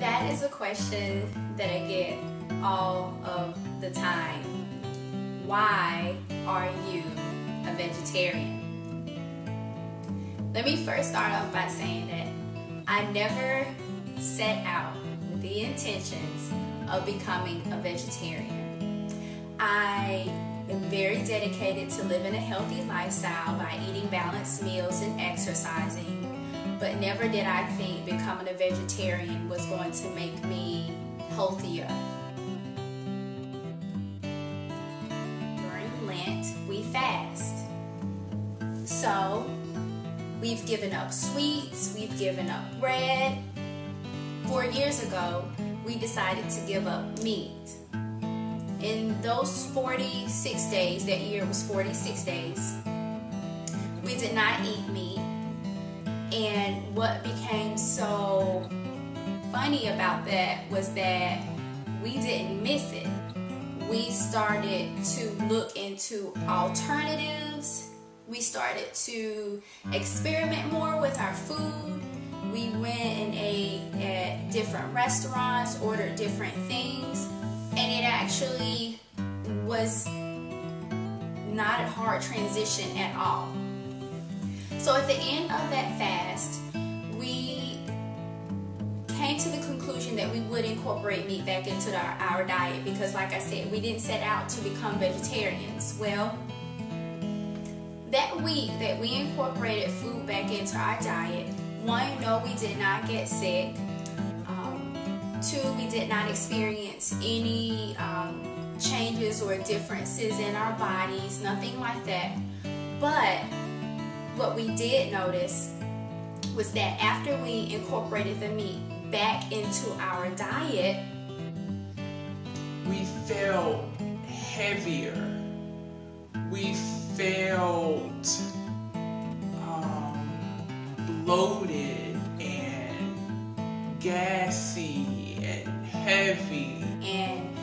That is a question that I get all of the time. Why are you a vegetarian? Let me first start off by saying that I never set out with the intentions of becoming a vegetarian. I am very dedicated to living a healthy lifestyle by eating balanced meals and exercising, but never did I think becoming a vegetarian was going to make me healthier. During Lent, we fast. So, we've given up sweets, we've given up bread. 4 years ago, we decided to give up meat. In those 46 days, that year was 46 days, we did not eat meat. And what became so funny about that was that we didn't miss it. We started to look into alternatives. We started to experiment more with our food. We went and ate at different restaurants, ordered different things, and it actually was not a hard transition at all. So at the end of that fast, we came to the conclusion that we would incorporate meat back into our diet because, like I said, we didn't set out to become vegetarians. Well, that week that we incorporated food back into our diet, one, no, we did not get sick. Two, we did not experience any changes or differences in our bodies, nothing like that. But what we did notice was that after we incorporated the meat back into our diet, we felt heavier. We felt bloated and gassy and heavy. And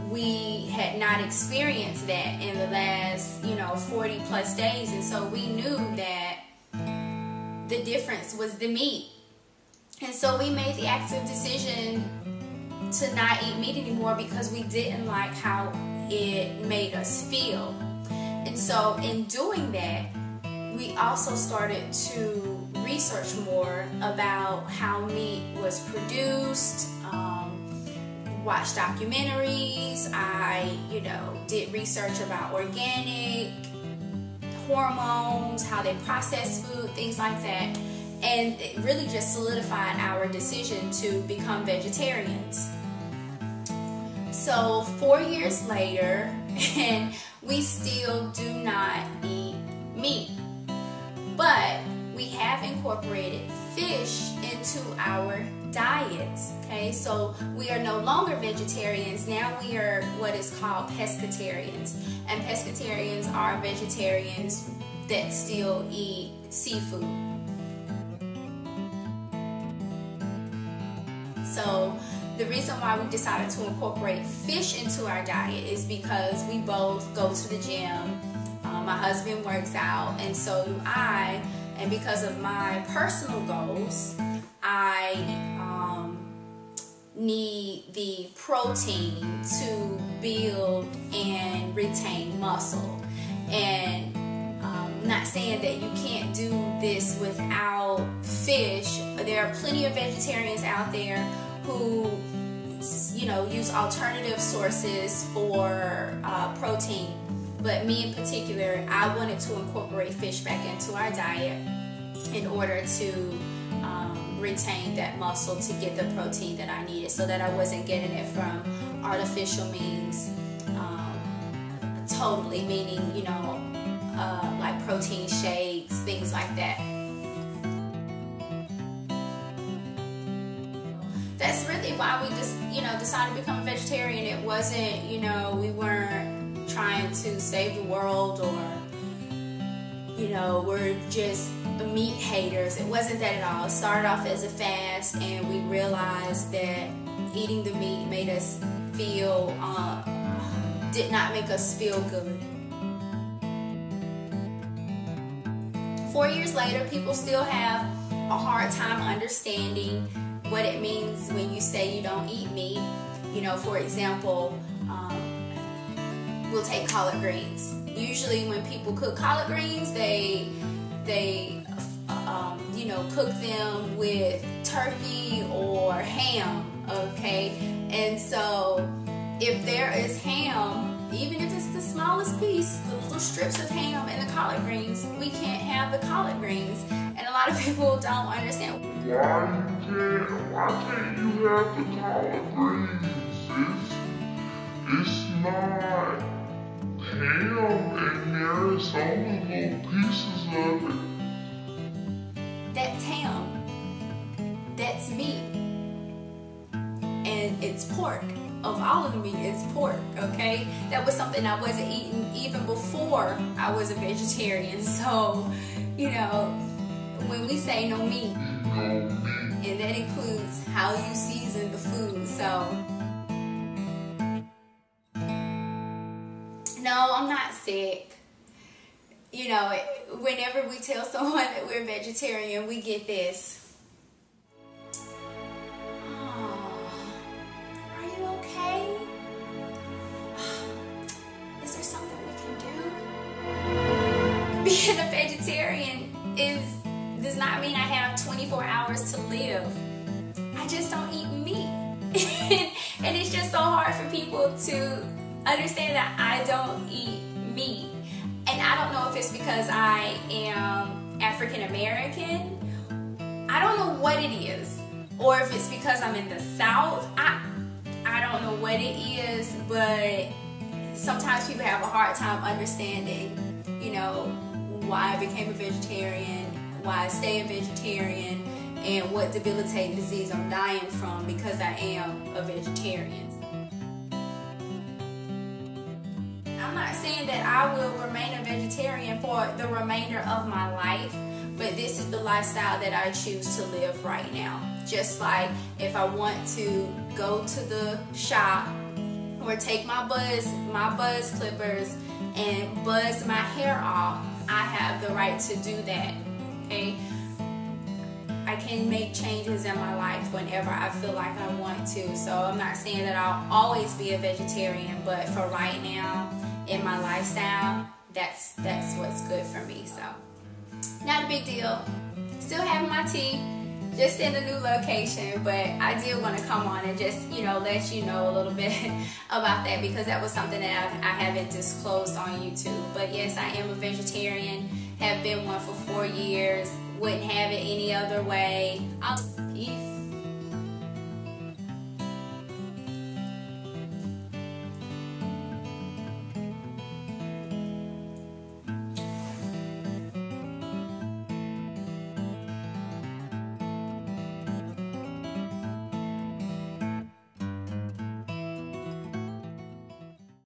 we had not experienced that in the last, 40 plus days. And so we knew that the difference was the meat. And so we made the active decision to not eat meat anymore because we didn't like how it made us feel. And so in doing that, we also started to research more about how meat was produced, watched documentaries. I, did research about organic, hormones, how they process food, things like that. And it really just solidified our decision to become vegetarians. So 4 years later, and we still do not eat meat. But we have incorporated fish into our diets, okay? So we are no longer vegetarians. Now we are what is called pescetarians. And pescetarians are vegetarians that still eat seafood. So the reason why we decided to incorporate fish into our diet is because we both go to the gym. My husband works out, and so do I. And because of my personal goals, I need the protein to build and retain muscle. And I'm not saying that you can't do this without fish. There are plenty of vegetarians out there who use alternative sources for protein. But me in particular, I wanted to incorporate fish back into our diet in order to retain that muscle to get the protein that I needed, so that I wasn't getting it from artificial means, totally, meaning, like protein shakes, things like that. That's really why we just, decided to become a vegetarian. It wasn't, we weren't trying to save the world, or we're just meat haters. It wasn't that at all. It started off as a fast, and we realized that eating the meat made us feel, did not make us feel good. 4 years later, people still have a hard time understanding what it means when you say you don't eat meat. You know, for example, we'll take collard greens. Usually when people cook collard greens, they you know, cook them with turkey or ham, okay? And so if there is ham, even if it's the smallest piece, the little strips of ham and the collard greens, we can't have the collard greens. And a lot of people don't understand. Why can't you have the collard greens? It's not ham and there's only little pieces of it. That's ham. That's meat. And it's pork. Of all of the meat, it's pork, okay? That was something I wasn't eating even before I was a vegetarian. So, you know, when we say no meat, and that includes how you season the food. So, no, I'm not sick. You know, whenever we tell someone that we're vegetarian, we get this. Being a vegetarian does not mean I have 24 hours to live. I just don't eat meat. And it's just so hard for people to understand that I don't eat meat. And I don't know if it's because I am African American. I don't know what it is. Or if it's because I'm in the South. I don't know what it is, but sometimes people have a hard time understanding, you know, why I became a vegetarian, why I stay a vegetarian, and what debilitating disease I'm dying from because I am a vegetarian. I'm not saying that I will remain a vegetarian for the remainder of my life, but this is the lifestyle that I choose to live right now. Just like if I want to go to the shop or take my buzz clippers and buzz my hair off, I have the right to do that, okay? I can make changes in my life whenever I feel like I want to. So I'm not saying that I'll always be a vegetarian, but for right now in my lifestyle, that's what's good for me. So not a big deal. Still having my tea, just in a new location, but I did want to come on and just, you know, let you know a little bit about that because that was something that I haven't disclosed on YouTube. But yes, I am a vegetarian, have been one for 4 years, wouldn't have it any other way.